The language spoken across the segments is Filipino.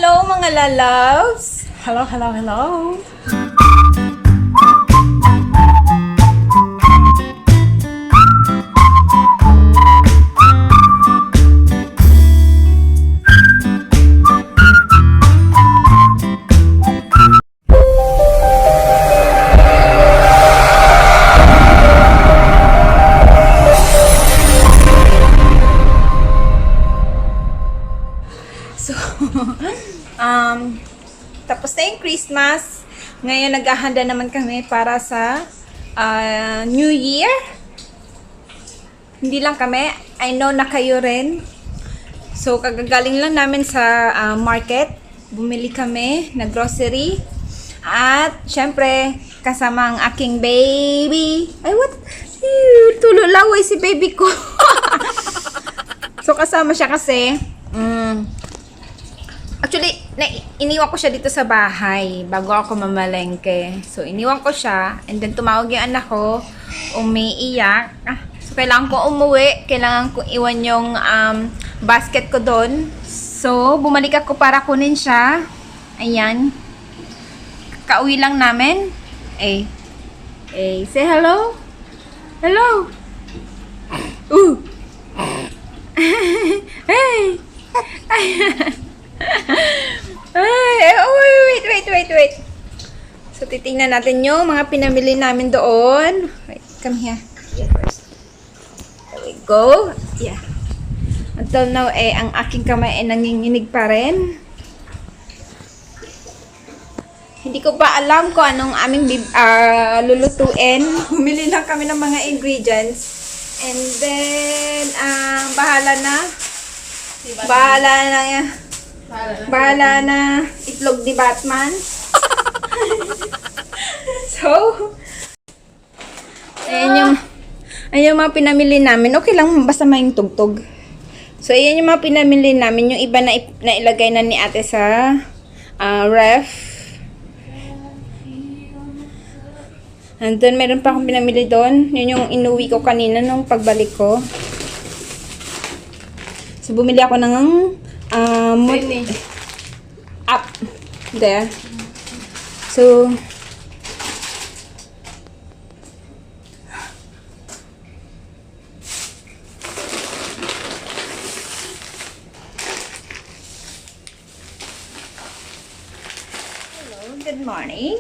Hello mga lalabs! Hello, hello, hello! So, tapos na yung Christmas. Ngayon, naghahanda naman kami para sa New Year. Hindi lang kami. I know na kayo rin. So, kagagaling lang namin sa market. Bumili kami na grocery. At, syempre, kasama ang aking baby. Ay, what? Tululaway si baby ko. So, kasama siya kasi. Actually, iniwan ko siya dito sa bahay bago ako mamalengke. So, iniwan ko siya. And then, tumawag yung anak ko. Umiiyak. So, kailangan ko umuwi. Kailangan ko iwan yung basket ko doon. So, bumalik ako para kunin siya. Ayan. Kauwi lang namin. Say hello. Hello. Hey. Wait. So, titingnan natin yung mga pinamili namin doon. Wait, come here. Here first. There we go. Yeah. Until now, ang aking kamay ay nanginginig pa rin. Hindi ko pa alam kung anong aming lulutuin. Bumili lang kami ng mga ingredients. And then, bahala na yan. Bahala na itlog ni Batman. So, ayan yung mga pinamili namin. Okay lang, basta may tugtog. So, ayan yung mga pinamili namin. Yung iba na ilagay na ni ate sa ref. And then, meron pa akong pinamili doon. Yun yung inuwi ko kanina nung pagbalik ko. So, bumili ako ng up there. So, hello, good morning.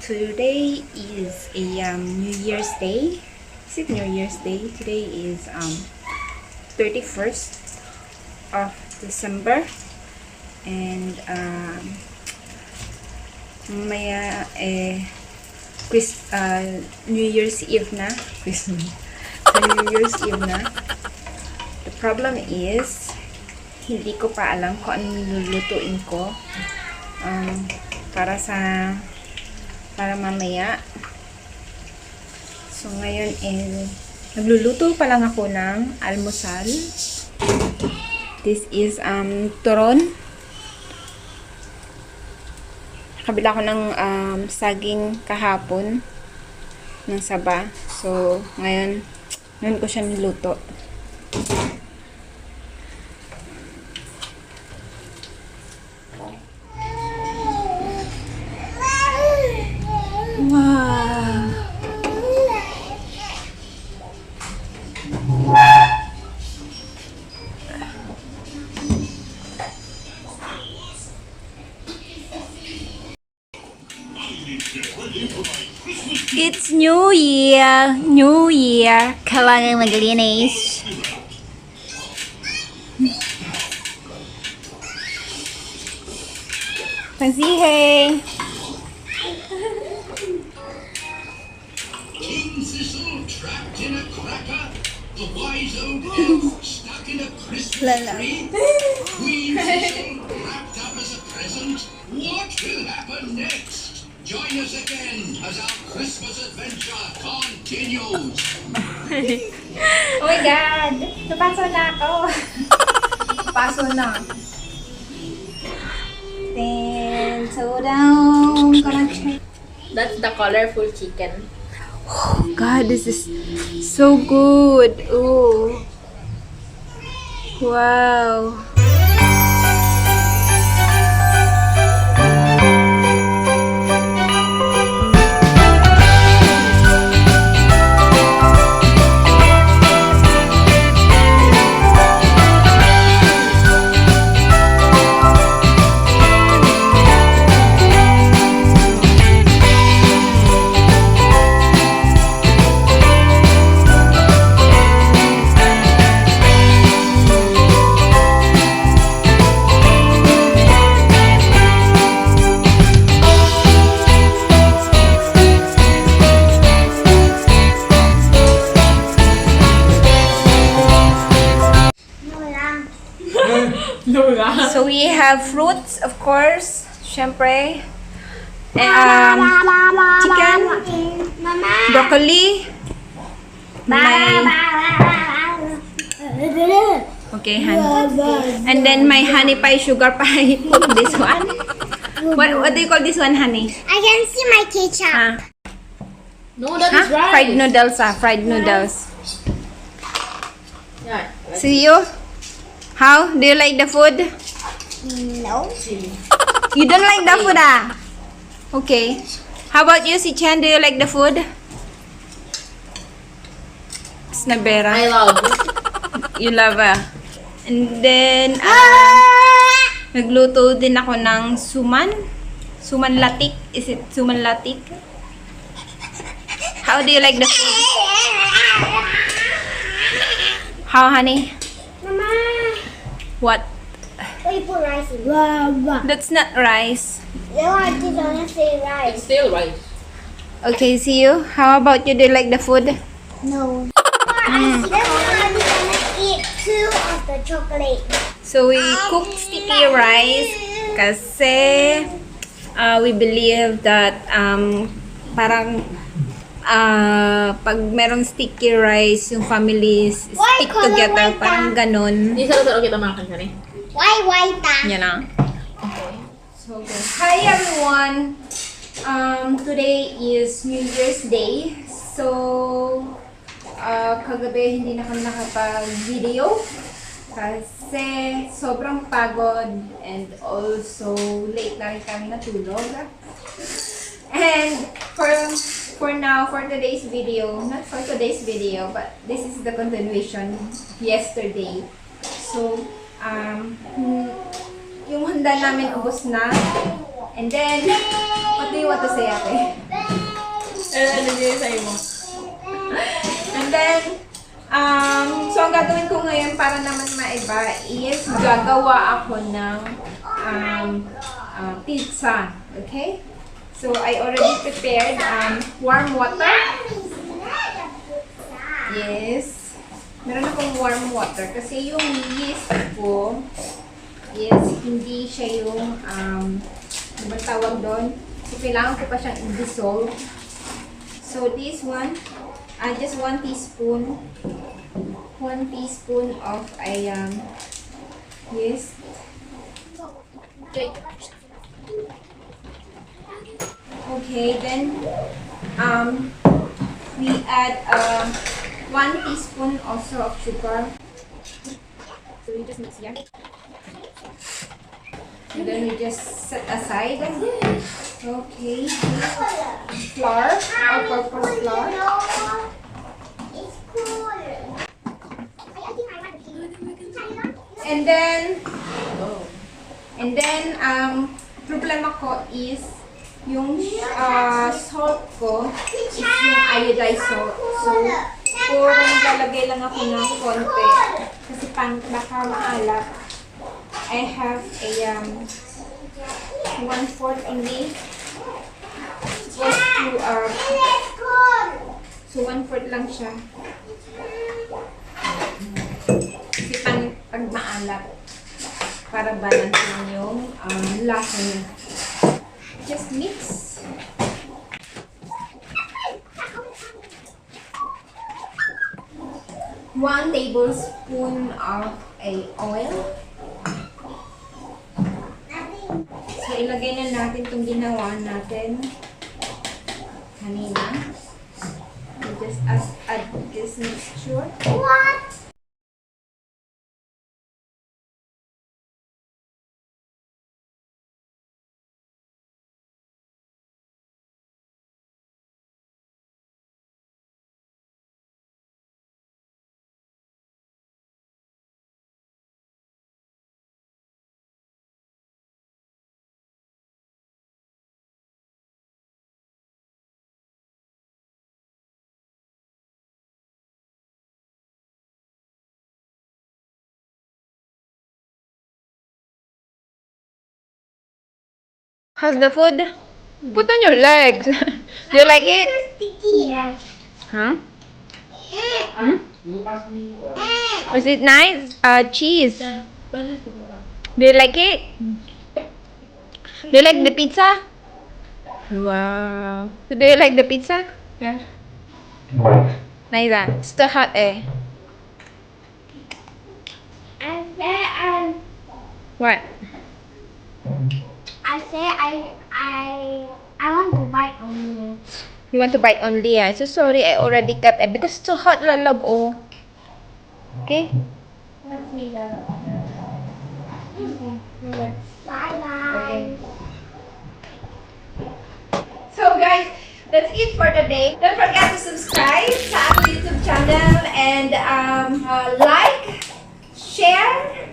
Today is a New Year's Day. Is it New Year's Day? Today is 31st of December, and maya New Year's Eve na. New Year's Eve na. The problem is hindi ko pa alam kung anong lulutuin ko para mamaya. So ngayon nagluluto pa lang ako ng almusal. This is turon. Nakabila ko ng saging kahapon ng saba. So, ngayon ko siya niluto. Wow! It's New Year! New Year! Kailangan maglinis. Pasihe! King Thistle trapped in a cracker. The wise old elf stuck in a Christmas tree. Queen Thistle wrapped up as a present. What will happen next? Join us again as our Christmas adventure continues. Oh my God! Napaso na ako. Paso na. Then, so down. Gonna check. That's the colorful chicken. Oh God, this is so good. Oh. Wow. Lola. So we have fruits, of course. Syempre. Chicken, broccoli. May, okay, honey. And then my honey pie, sugar pie. This one. What do you call this one, honey? I can see my ketchup. Ah, No, that huh? is rice. Fried noodles, fried noodles. Yeah. See you? How? Do you like the food? No. You don't like the food, Okay. How about you, si Chan? Do you like the food? Snabera. I love. You love, And then, nagluto din ako ng suman. Suman latik. Is it suman latik? How do you like the food? How, honey? Mama, What? why you put rice in? That's not rice. No, I didn't say It's rice. still rice. Okay, see you. How about you? Do you like the food? No. That's why I'm gonna eat 2 of the chocolate. So we cook sticky rice kasi we believe that parang pag merong sticky rice, yung families Why stick color together, white, parang ganon. Hindi sa kita makan ka rin. Why white? Yan na. So, hi everyone! Today is New Year's Day. So, kagabi hindi na kami nakapag-video kasi sobrang pagod and also late na rin kami natulog. And for now, for today's video, not for today's video, but this is the continuation yesterday. So, yung handa namin ubos na. And then, what do you want to say, ate? Ano yung sa'yo mo? And then, so ang gagawin ko ngayon para naman maiba is gagawa ako ng pizza. Okay? So, I already prepared warm water. Yes. Meron akong warm water kasi yung yeast ko is hindi siya yung ano ba tawag doon? So, kailangan ko pa siyang i-dissolve. So, this one, just 1 teaspoon. 1 teaspoon of yeast. Okay. Okay, then we add 1 teaspoon also of sugar. So we just mix here. And then we just set aside. Okay. Flour, all-purpose flour. It's cool. I think I want to And then, problema ko is yung salt ko is yung iodized salt. So, purong lalagay lang ako ng konti. Kasi baka maalat. I have a 1/4 only. Supposed to, so 1/4 lang siya. Kasi pag maalat, para balance yung lasa niya. Just mix. One tablespoon of oil. So, ilagay na natin itong ginawa natin kanina. So, just add this mixture. What? How's the food? Put on your legs. Do you like it? Sticky. Huh? Is it nice? Cheese. Do you like it? Do you like the pizza? Wow. So do you like the pizza? Yeah. Nice ah. It's still hot eh. And then What? I say I want to buy only. You want to bite only ah? So sorry, I already cut eh. Because it's too hot lalab oh. Okay? Let's see the. Bye bye. So guys, that's it for today. Don't forget to subscribe sa aking YouTube channel and like, share,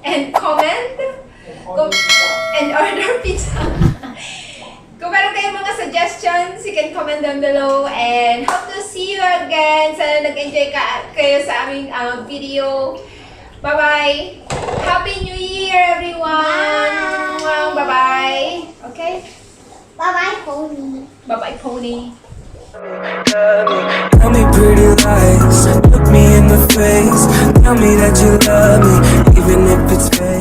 and comment. And order pizza. Kung meron kayong mga suggestions, you can comment down below. And hope to see you again. Sana nag-enjoy kayo sa aming video. Bye-bye. Happy New Year, everyone. Bye-bye. Okay? Bye bye, pony. Bye-bye, pony. Tell me pretty lies, look me in the face. Tell me that you love me, even if it's fake.